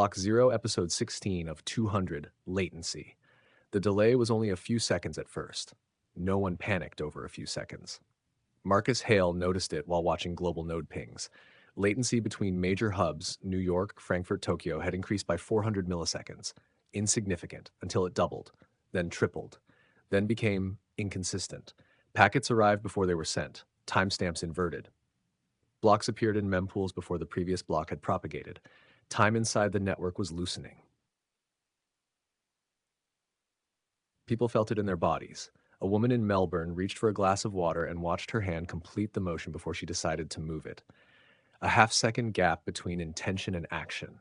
Block 0, Episode 16 of 200, Latency. The delay was only a few seconds at first. No one panicked over a few seconds. Marcus Hale noticed it while watching global node pings. Latency between major hubs, New York, Frankfurt, Tokyo, had increased by 400 milliseconds. Insignificant, until it doubled, then tripled, then became inconsistent. Packets arrived before they were sent, timestamps inverted. Blocks appeared in mempools before the previous block had propagated. Time inside the network was loosening. People felt it in their bodies. A woman in Melbourne reached for a glass of water and watched her hand complete the motion before she decided to move it. A half-second gap between intention and action.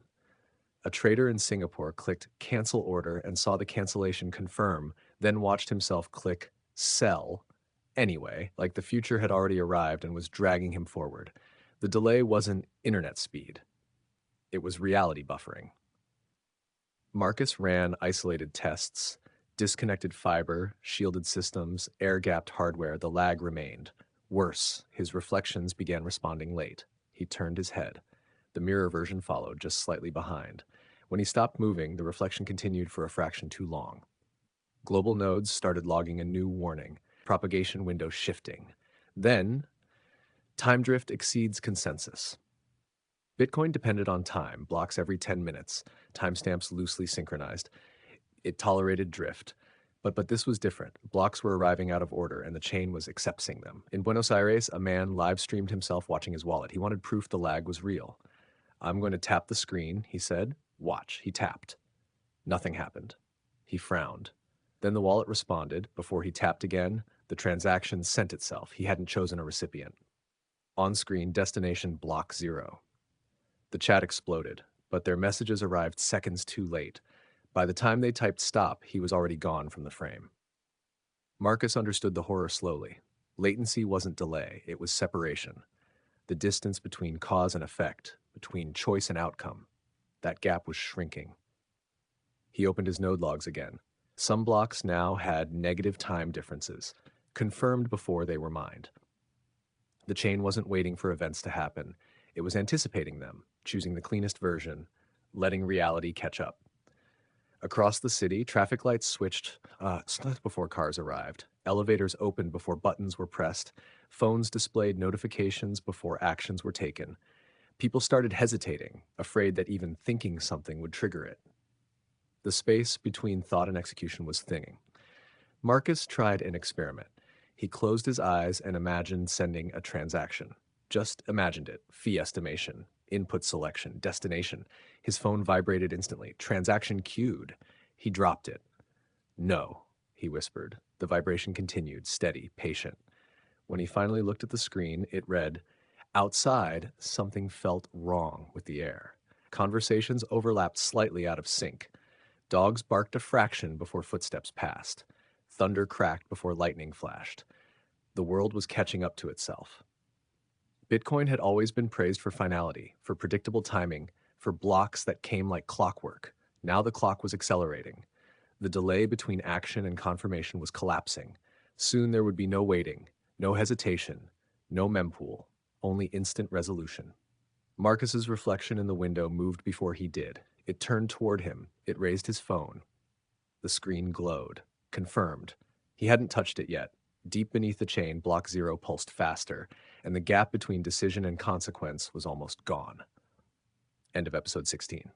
A trader in Singapore clicked cancel order and saw the cancellation confirm, then watched himself click sell anyway, like the future had already arrived and was dragging him forward. The delay wasn't internet speed. It was reality buffering. Marcus ran isolated tests. Disconnected fiber, shielded systems, air-gapped hardware, the lag remained. Worse, his reflections began responding late. He turned his head. The mirror version followed, just slightly behind. When he stopped moving, the reflection continued for a fraction too long. Global nodes started logging a new warning, propagation window shifting. Then, time drift exceeds consensus. Bitcoin depended on time, blocks every 10 minutes, timestamps loosely synchronized. It tolerated drift. But this was different. Blocks were arriving out of order, and the chain was accepting them. In Buenos Aires, a man live-streamed himself watching his wallet. He wanted proof the lag was real. "I'm going to tap the screen," he said. "Watch." He tapped. Nothing happened. He frowned. Then the wallet responded. Before he tapped again, the transaction sent itself. He hadn't chosen a recipient. On screen, destination block 0. The chat exploded, but their messages arrived seconds too late. By the time they typed stop, he was already gone from the frame. Marcus understood the horror slowly. Latency wasn't delay, it was separation. The distance between cause and effect, between choice and outcome. That gap was shrinking. He opened his node logs again. Some blocks now had negative time differences, confirmed before they were mined. The chain wasn't waiting for events to happen. It was anticipating them, choosing the cleanest version, letting reality catch up. Across the city, traffic lights switched before cars arrived. Elevators opened before buttons were pressed. Phones displayed notifications before actions were taken. People started hesitating, afraid that even thinking something would trigger it. The space between thought and execution was thinning. Marcus tried an experiment. He closed his eyes and imagined sending a transaction. Just imagined it. Fee estimation. Input selection, destination. His phone vibrated instantly. Transaction queued. He dropped it. "No," he whispered. The vibration continued, steady, patient. When he finally looked at the screen, it read, "Outside, something felt wrong with the air. Conversations overlapped slightly out of sync. Dogs barked a fraction before footsteps passed. Thunder cracked before lightning flashed. The world was catching up to itself." Bitcoin had always been praised for finality, for predictable timing, for blocks that came like clockwork. Now the clock was accelerating. The delay between action and confirmation was collapsing. Soon there would be no waiting, no hesitation, no mempool, only instant resolution. Marcus's reflection in the window moved before he did. It turned toward him. It raised his phone. The screen glowed. Confirmed. He hadn't touched it yet. Deep beneath the chain, block 0 pulsed faster, and the gap between decision and consequence was almost gone. End of episode 16.